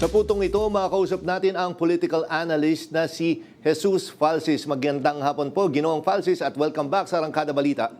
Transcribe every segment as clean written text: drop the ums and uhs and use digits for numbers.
Sa putong ito, makakausap natin ang political analyst na si Jesus Falsis. Magandang hapon po, Ginoong Falsis, at welcome back sa Arangkada Balita.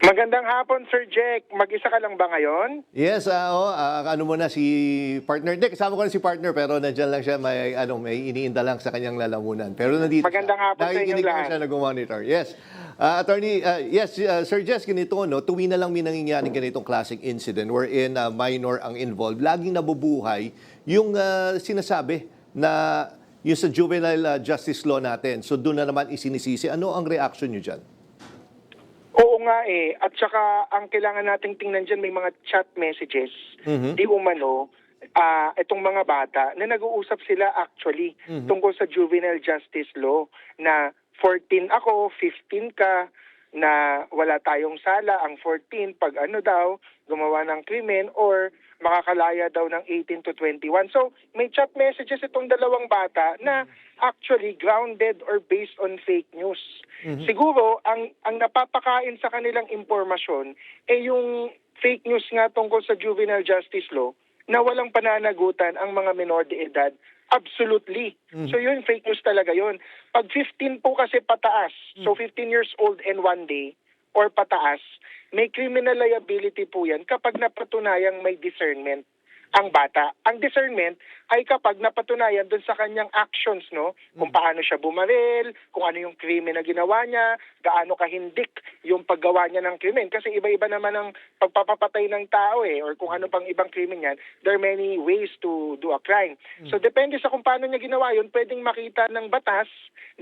Magandang hapon, Sir Jack. Mag-isa ka lang ba ngayon? Yes, ano mo na si partner. Hindi, kasama ko na si partner pero nandiyan lang siya, may iniinda lang sa kanyang lalamunan. Pero nandito Magandang hapon sa inyong nakikinig lang lahat. siya, nag-monitor. Yes. Attorney, Sir Jess, ganito, no? Tuwi na lang may nangyayaring ganitong classic incident wherein minor ang involved. Laging nabubuhay yung sinasabi na yung sa juvenile justice law natin. So doon na naman isinisisi. Ano ang reaction nyo dyan? Oo nga eh. At saka ang kailangan nating tingnan dyan, may mga chat messages. Di umano, itong mga bata na nag-uusap sila actually tungkol sa juvenile justice law na 14 ako, 15 ka, na wala tayong sala, ang 14 pag ano daw, gumawa ng krimen or makakalaya daw ng 18 to 21. So may chat messages itong dalawang bata na actually grounded or based on fake news. Siguro, ang napapakain sa kanilang impormasyon ay yung fake news nga tungkol sa juvenile justice law na walang pananagutan ang mga menor de edad. Absolutely. So yun, fake news talaga yun. Pag 15 po kasi pataas, so 15 years old and 1 day, or pataas, may criminal liability po yan kapag napatunayang may discernment ang bata. Ang discernment ay kapag napatunayan doon sa kanyang actions, no? Kung paano siya bumaril, kung ano yung krimen na ginawa niya, gaano kahindik yung paggawa niya ng krimen. Kasi iba-iba naman ang pagpapapatay ng tao or kung ano pang ibang krimen yan. There are many ways to do a crime. So depende sa kung paano niya ginawa yun, pwedeng makita ng batas,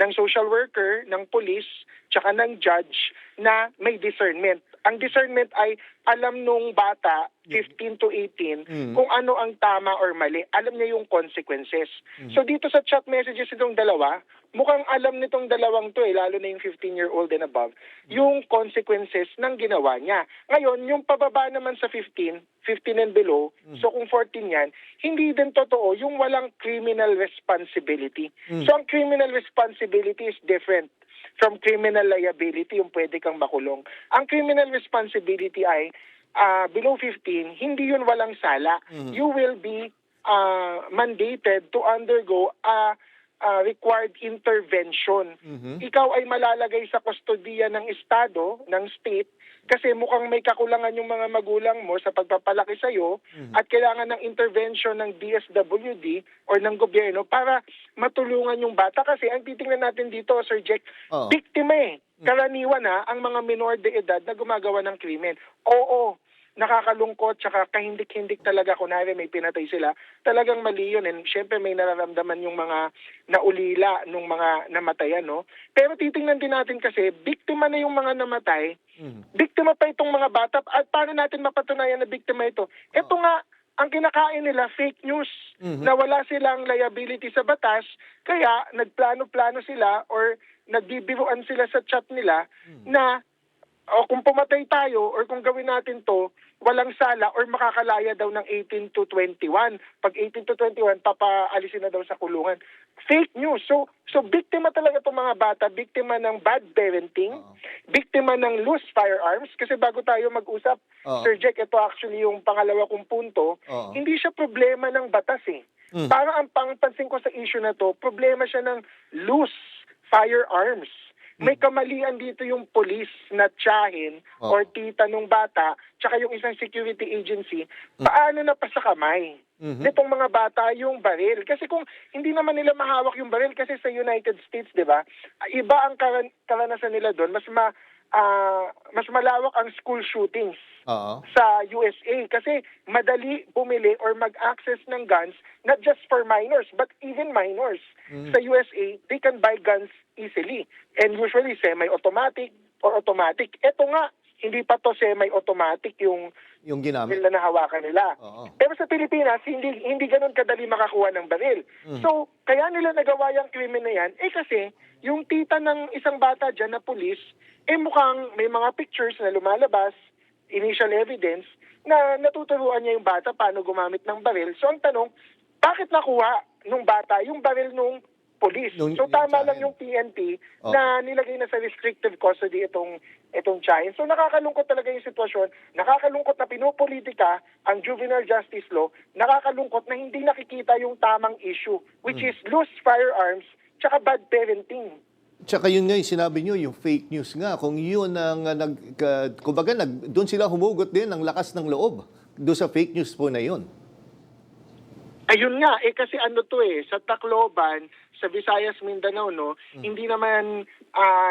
ng social worker, ng police, tsaka ng judge na may discernment. Ang discernment ay alam nung bata, 15 to 18, kung ano ang tama or mali. Alam niya yung consequences. So dito sa chat messages itong dalawa, mukhang alam nitong dalawang to lalo na yung 15-year-old and above, yung consequences ng ginawa niya. Ngayon, yung pababa naman sa 15 and below, so kung 14 yan, hindi din totoo yung walang criminal responsibility. So ang criminal responsibility is different from criminal liability, yung pwede kang makulong. Ang criminal responsibility ay below 15, hindi yun walang sala. You will be mandated to undergo a required intervention. Ikaw ay malalagay sa kustodiya ng Estado, ng state, kasi mukhang may kakulangan yung mga magulang mo sa pagpapalaki sa'yo at kailangan ng intervention ng DSWD or ng gobyerno para matulungan yung bata. Kasi ang titingnan natin dito, Sir Jack, biktima karaniwan ang mga minor de edad na gumagawa ng krimen. Oo, nakakalungkot, tsaka kahindik-hindik talaga, kunwari may pinatay sila, talagang mali yun. And syempre may nararamdaman yung mga naulila nung mga namatayan, no? Pero titingnan din natin kasi, biktima na yung mga namatay, biktima pa itong mga bata, at paano natin mapatunayan na biktima ito? Ito nga, ang kinakain nila, fake news, na wala silang liability sa batas, kaya nagplano-plano sila or nagbibiruan sila sa chat nila na kung pumatay tayo or kung gawin natin to, walang sala or makakalaya daw ng 18 to 21. Pag 18 to 21, papaalisin na daw sa kulungan. Fake news. So biktima talaga itong mga bata, biktima ng bad parenting, biktima ng loose firearms. Kasi bago tayo mag-usap, Sir Jack, ito actually yung pangalawa kong punto, hindi siya problema ng batas Parang ang pangpansin ko sa issue na to, problema siya ng loose firearms. May kamalian dito yung police na tiyahin or tita nung bata, tsaka yung isang security agency, paano na pa sa kamay nitong mga bata yung baril. Kasi kung hindi naman nila mahawak yung baril, kasi sa United States, di ba, iba ang karanasan nila doon, mas malawak ang school shootings sa USA kasi madali bumili or mag-access ng guns not just for minors but even minors. Sa USA, they can buy guns easily and usually semi-automatic or automatic. Ito nga, hindi pa to semi-automatic yung ginamit na nahawakan nila. Pero sa Pilipinas, hindi ganun kadali makakuha ng baril. So, kaya nila nagawa yung krimen na yan, kasi yung tita ng isang bata dyan na pulis, mukhang may mga pictures na lumalabas, initial evidence, na natuturuan niya yung bata paano gumamit ng baril. So, ang tanong, bakit nakuha nung bata yung baril nung police. Nung- So tama lang child. yung PNP Oo. na nilagay na sa restrictive custody itong child. So nakakalungkot talaga yung sitwasyon, nakakalungkot na pinupolitika ang juvenile justice law, nakakalungkot na hindi nakikita yung tamang issue, which is loose firearms tsaka bad parenting. Tsaka yun nga yung sinabi nyo, yung fake news nga, kung yun ang kumbaga doon sila humugot din ng lakas ng loob doon sa fake news po na yun. Ayun nga, kasi ano to sa Tacloban, sa Visayas, Mindanao, no, hindi naman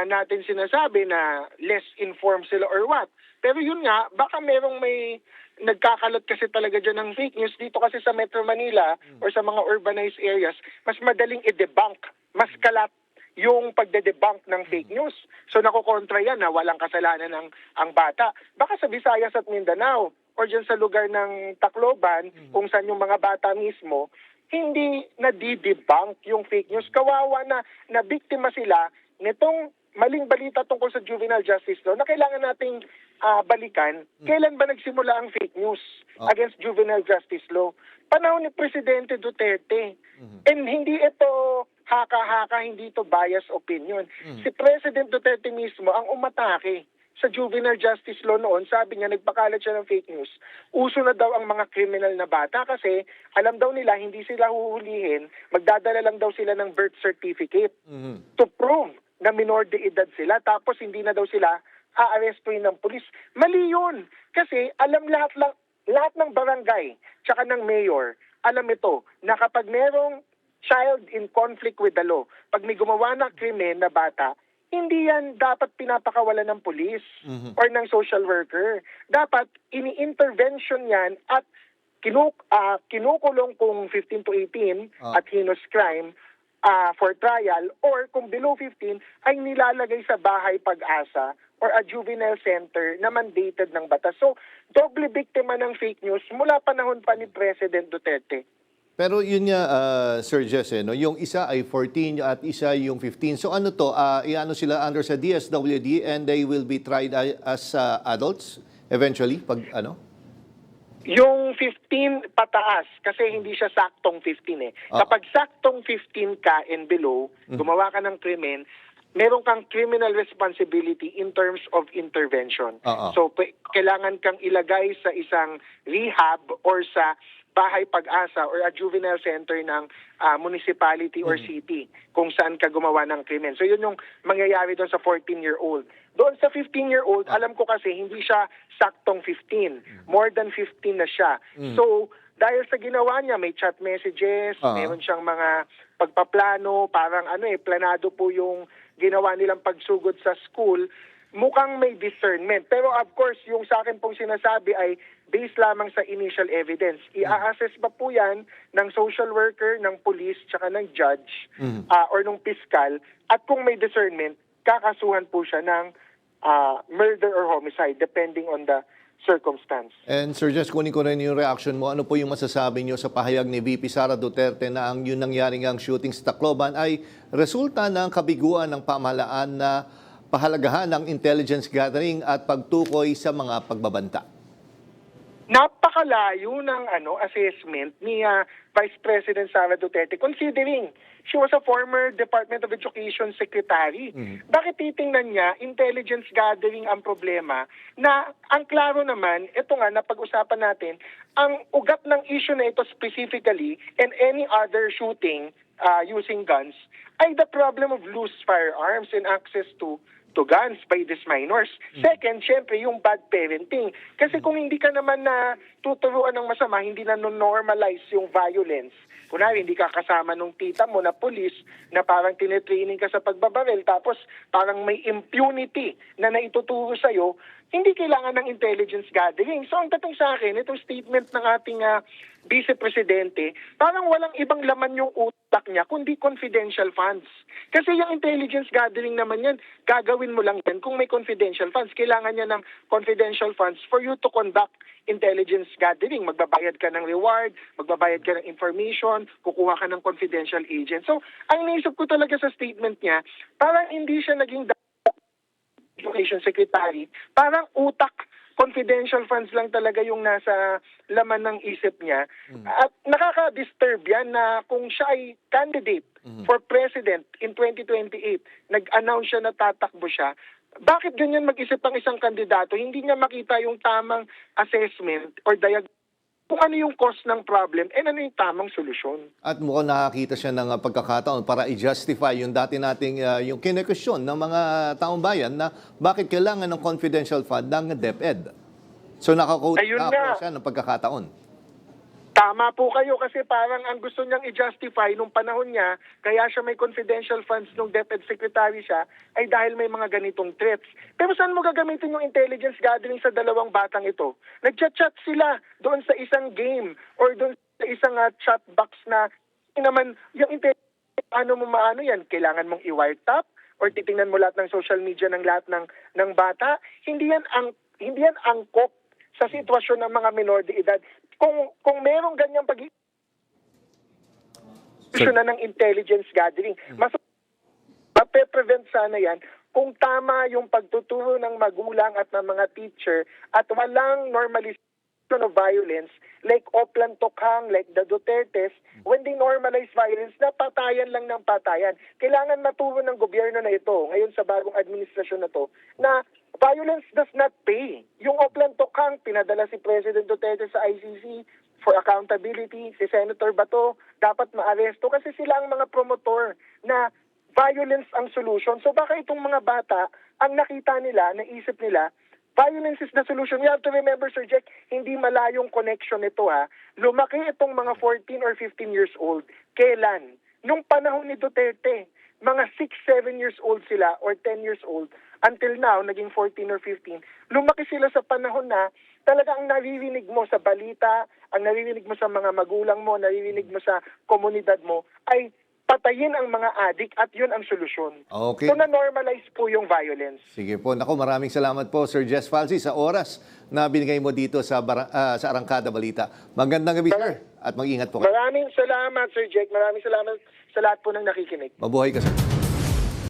natin sinasabi na less informed sila or what. Pero yun nga, baka merong may nagkakalat kasi talaga dyan ng fake news. Dito kasi sa Metro Manila or sa mga urbanized areas, mas madaling i-debunk, mas kalat yung pagde-debunk ng fake news. So nakokontra yan na walang kasalanan ang bata. Baka sa Visayas at Mindanao or dyan sa lugar ng Tacloban, kung saan yung mga bata mismo, hindi na-debunk yung fake news. Kawawa na biktima sila nitong maling balita tungkol sa juvenile justice law na kailangan nating balikan. Kailan ba nagsimula ang fake news against juvenile justice law? Panahon ni Presidente Duterte. And hindi ito haka-haka, hindi ito biased opinion. Si President Duterte mismo ang umatake sa juvenile justice law noon. Sabi niya, nagpakalat siya ng fake news. Uso na daw ang mga criminal na bata kasi alam daw nila hindi sila huhulihin, magdadala lang daw sila ng birth certificate to prove na minor de edad sila, tapos hindi na daw sila aarestuin ng pulis. Mali yun. Kasi alam lahat ng barangay tsaka ng mayor, alam ito, na kapag merong child in conflict with the law, pag may gumawa na krimen na bata, hindi yan dapat pinapakawalan ng pulis or ng social worker. Dapat ini-intervention yan at kinukulong kung 15 to 18 at heinous crime for trial, or kung below 15 ay nilalagay sa bahay pag-asa or a juvenile center na mandated ng batas. So, doble biktima ng fake news mula panahon pa ni President Duterte. Pero yun nga, Sir Jesse, no? Yung isa ay 14 at isa yung 15. So ano to, iano sila under sa DSWD and they will be tried as adults eventually? Pag ano? Yung 15 pataas, kasi hindi siya saktong 15 Kapag saktong 15 ka and below, gumawa ka ng krimen, meron kang criminal responsibility in terms of intervention. So, kailangan kang ilagay sa isang rehab or sa bahay pag-asa or a juvenile center ng municipality or city kung saan ka gumawa ng krimen. So, yun yung mangyayari doon sa 14-year-old. Doon sa 15-year-old, alam ko kasi hindi siya saktong 15. More than 15 na siya. So, dahil sa ginawa niya, may chat messages, meron siyang mga pagpaplano, parang planado po yung ginawa nilang pagsugod sa school, mukhang may discernment. Pero of course, yung sa akin pong sinasabi ay based lamang sa initial evidence. I-assess ba po yan ng social worker, ng police, tsaka ng judge, or ng piskal, at kung may discernment, kakasuhan po siya ng murder or homicide, depending on the circumstance. And Sir Jess, kunin ko rin yung reaction mo. Ano po yung masasabi nyo sa pahayag ni VP Sara Duterte na ang yun nangyaring ang shooting sa Tacloban ay resulta ng kabiguan ng pamahalaan na pahalagahan ng intelligence gathering at pagtukoy sa mga pagbabanta? Napakalayo ng assessment ni Vice President Sara Duterte considering she was a former Department of Education Secretary. Bakit titingnan niya intelligence gathering ang problema na ang klaro naman, ito nga na pag-usapan natin, ang ugat ng issue na ito specifically and any other shooting using guns ay the problem of loose firearms and access to guns by these minors. Second, syempre, yung bad parenting. Kasi kung hindi ka naman na tuturuan ng masama, hindi na normalize yung violence. Kunwari, hindi ka kasama nung tita mo na police na parang tinetraining ka sa pagbabaril, tapos parang may impunity na naituturo sa'yo, hindi kailangan ng intelligence gathering. So, ang dating sa akin, itong statement ng ating Vice Presidente, parang walang ibang laman yung utak niya, kundi confidential funds. Kasi yung intelligence gathering naman yan, gagawin mo lang yan kung may confidential funds. Kailangan niya ng confidential funds for you to conduct intelligence gathering. Magbabayad ka ng reward, magbabayad ka ng information, kukuha ka ng confidential agent. So, ang naisip ko talaga sa statement niya, parang hindi siya naging Education Secretary, parang utak, confidential funds lang talaga yung nasa laman ng isip niya. At nakaka-disturb yan na kung siya ay candidate for president in 2028, nag-announce siya na tatakbo siya, bakit ganyan mag-isip ang isang kandidato? Hindi niya makita yung tamang assessment or diagnosis kung ano yung cause ng problem and ano yung tamang solusyon. At mukhang nakakita siya ng pagkakataon para i-justify yung dati nating yung kine-question ng mga taong bayan na bakit kailangan ng confidential fund ng DepEd. So Ayun nakakuha nga. siya ng pagkakataon. Tama po kayo kasi parang ang gusto niyang i-justify nung panahon niya, kaya siya may confidential funds nung DepEd secretary siya, ay dahil may mga ganitong threats. Pero saan mo gagamitin yung intelligence gathering sa dalawang batang ito? Nagchat-chat sila doon sa isang game or doon sa isang chat box na naman yung intelligence, ano mo maano yan? Kailangan mong i-wiretap or titingnan mo lahat ng social media ng lahat ng bata? Hindi yan angkop sa sitwasyon ng mga minor de edad. Kung merong ganyang na ng intelligence gathering, mas mape-prevent sana yan kung tama yung pagtuturo ng magulang at ng mga teacher at walang normalization of violence like Oplan Tokhang, like the Dutertes, when they normalize violence, na patayan lang ng patayan. Kailangan maturo ng gobyerno na ito, ngayon sa bagong administrasyon na to, na violence does not pay. Yung Oplan Tokhang, pinadala si President Duterte sa ICC for accountability. Si Senator Bato, dapat maaresto kasi sila ang mga promotor na violence ang solution. So baka itong mga bata, ang nakita nila, naisip nila, violence is the solution. We have to remember, Sir Jack, hindi malayong connection ito ha. Lumaki itong mga 14 or 15 years old. Kailan? Nung panahon ni Duterte. Mga 6, 7 years old sila or 10 years old. Until now, naging 14 or 15. Lumaki sila sa panahon na talagang naririnig mo sa balita, ang naririnig mo sa mga magulang mo, naririnig mo sa komunidad mo, ay patayin ang mga adik at yun ang solusyon. Okay. So na-normalize po yung violence. Sige po. Naku, maraming salamat po, Sir Jess Falsi, sa oras na binigay mo dito sa Arangkada Balita. Magandang gabi, sir. At mag-ingat po kayo. Maraming salamat, Sir Jake. Maraming salamat sa lahat po ng nakikinig. Mabuhay ka, sir.